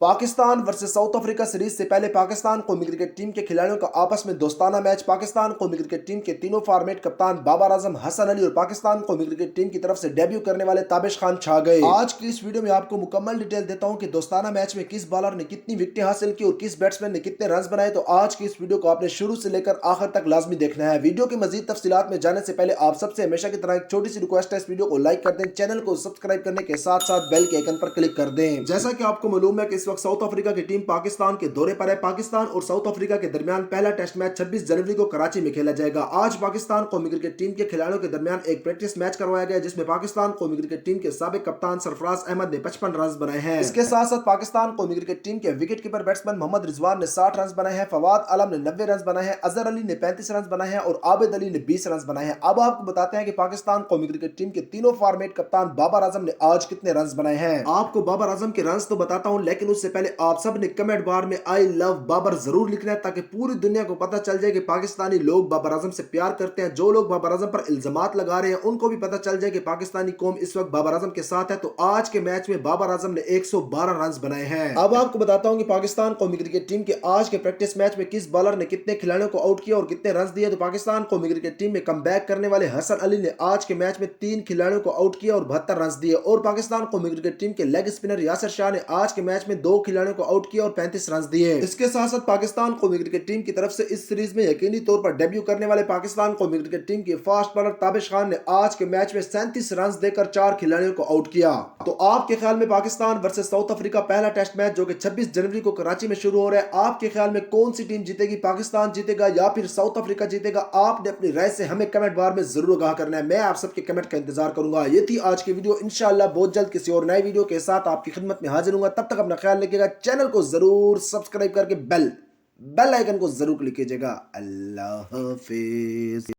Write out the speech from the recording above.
Pakistan versus South Africa series سے پہلے پاکستان قومی کرکٹ ٹیم کے کھلاڑیوں کا آپس میں دوستانہ میچ۔ پاکستان قومی کرکٹ ٹیم کے تینوں فارمیٹ کپتان بابر، اعظم، حسن علی اور پاکستان قومی کرکٹ ٹیم کی طرف سے ڈیبیو کرنے والے تابش خان چھا گئے۔ آج کی اس ویڈیو میں آپ کو مکمل ڈیٹیل دیتا ہوں کہ دوستانہ میچ میں کس بالر نے کتنی وکٹیں حاصل کی اور کس بیٹسمین نے کتنے رنز بنائے، تو آج کی اس ویڈیو کو آپ نے شروع سے لے کر آخر تک لازمی دیکھنا ہے۔ ویڈیو کی مزید تفصیلات میں جانے سے پہلے آپ سب سے ہمیشہ کی طرح ایک چھوٹی سی ریکویسٹ ہے، اس ویڈیو کو لائک کر دیں، چینل کو سبسکرائب کرنے کے ساتھ ساتھ بیل کے آئیکن پر کلک کر دیں۔ جیسا کہ آپ کو معلوم ہے کہ اس وقت ساؤتھ افریقہ کی ٹیم پاکستان کے دورے پر ہے۔ پاکستان اور ساؤتھ افریقہ کے درمیان پہلا ٹیسٹ میچ 26 جنوری کو کراچی میں کھیلا جائے گا۔ آج پاکستان قومی کرکٹ ٹیم کے کھلاڑیوں کے درمیان ایک پریکٹس میچ کروایا گیا، جس میں پاکستان قومی کرکٹ ٹیم کے سابق کپتان سرفراز احمد نے 55 رنز بنائے ہیں۔ اس کے ساتھ ساتھ پاکستان قومی کرکٹ ٹیم کے وکٹ کیپر بیٹسمین محمد رضوان نے 60 رنز بنائے ہیں، فواد عالم نے 90 رنز بنائے ہیں، اظہر علی نے 35 رنز بنائے ہیں اور عابد علی نے 20 رنز بنائے ہیں۔ اب آپ کو بتاتے ہیں کہ پاکستان قومی کرکٹ ٹیم کے تینوں فارمیٹ کپتان بابر اعظم نے آج کتنے رنز بنائے ہیں۔ آپ کو بابر اعظم کے رنز تو بتاتا ہوں، لیکن اس سے پہلے آپ سب نے کمنٹ بار میں آئی لو بابر ضرور لکھنا ہے، تاکہ پوری دنیا کو پتہ چل جائے کہ پاکستانی لوگ بابر اعظم سے پیار کرتے ہیں۔ جو لوگ بابر اعظم پر الزامات لگا رہے ہیں ان کو بھی پتہ چل جائے کہ پاکستانی قوم اس وقت بابر اعظم کے ساتھ ہے۔ تو آج کے میچ میں بابر اعظم نے 112 رنز بنائے ہیں۔ اب آپ کو بتاتا ہوں کہ پاکستان قومی کرکٹ ٹیم کے آج کے پریکٹس میچ میں کس بالر نے کتنے کھلاڑیوں کو آؤٹ کیا اور کتنے رنز دیے۔ تو پاکستان قومی کرکٹ ٹیم میں کم بیک کرنے والے حسن علی نے آج کے میچ میں 3 کھلاڑیوں کو آؤٹ کیا اور 72 رنز دیے، اور پاکستان قومی کرکٹ ٹیم کے لیگ اسپنر یاسر شاہ نے آج کے میچ میں 2 کھلاڑیوں کو آؤٹ کیا اور 35 رنز دیے۔ اس کے ساتھ ساتھ پاکستان قومی کرکٹ ٹیم کی طرف سے اس سیریز میں یقینی طور پر ڈیبیو کرنے والے پاکستان قومی کرکٹ ٹیم کے فاسٹ بالر تابش خان نے آج کے میچ میں 37 رنز دے کر 4 کھلاڑیوں کو آؤٹ کیا۔ تو آپ کے خیال میں پاکستان ورسز ساؤتھ افریقہ پہلا ٹیسٹ میچ جو کہ 26 جنوری کو کراچی میں شروع ہو رہا ہے، آپ کے خیال میں کون سی ٹیم جیتے گی؟ پاکستان جیتے گا یا پھر ساؤتھ افریقہ جیتے گا؟ آپ نے اپنی رائے سے ہمیں کمنٹ بار میں ضرور آگاہ کرنا ہے، میں آپ سب کے کمنٹ کا انتظار کروں گا۔ یہ تھی آج کی ویڈیو، انشاءاللہ بہت جلد کسی اور نئی ویڈیو کے ساتھ آپ کی خدمت میں حاضر ہوں گا۔ تب تک اپنا خیال رکھیے گا، چینل کو ضرور سبسکرائب کر کے بیل آئیکن کو ضرور کلک کیجیے گا۔ اللہ حافظ۔